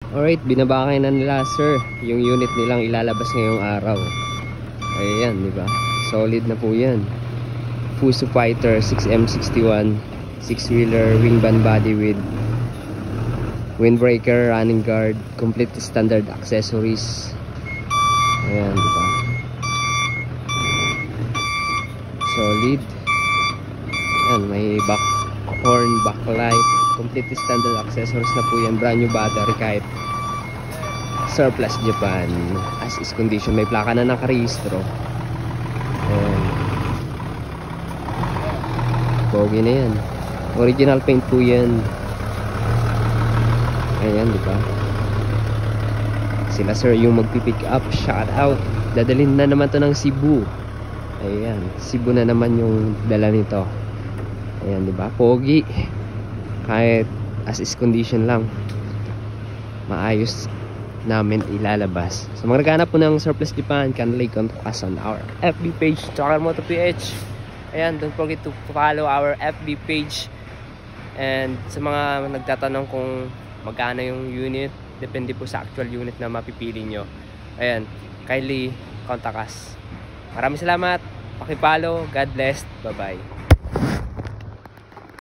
Alright, binabakay na nila sir yung unit nilang ilalabas ngayong araw. Ayan, di ba? Solid na po yan. Fuso Fighter 6M61 6-wheeler wing van body with windbreaker, running guard, complete standard accessories. Ayan, di ba? Solid. Ayan, may back horn, backlight, complete standard accessories na po yan. Brand new battery kahit surplus Japan. As is condition, may plaka na nakarehistro. Ayan. Pogi na yan. Original paint po yan. Ayan, di ba? Sila sir yung magpipick up. Shout out. Dadalhin na naman to ng Cebu. Ayan, Cebu na naman yung dala nito. Ayan, di ba? Pogi. Kahit as is condition lang, maayos namin ilalabas. So mga naghanap po ng surplus Japan, kindly contact us on our FB page, Chakar Moto PH. Ayan, don't forget to follow our FB page. And sa mga nagtatanong kung magkano yung unit, depende po sa actual unit na mapipili nyo. Ayan, kindly contact us. Maraming salamat, paki-follow, God bless, bye bye.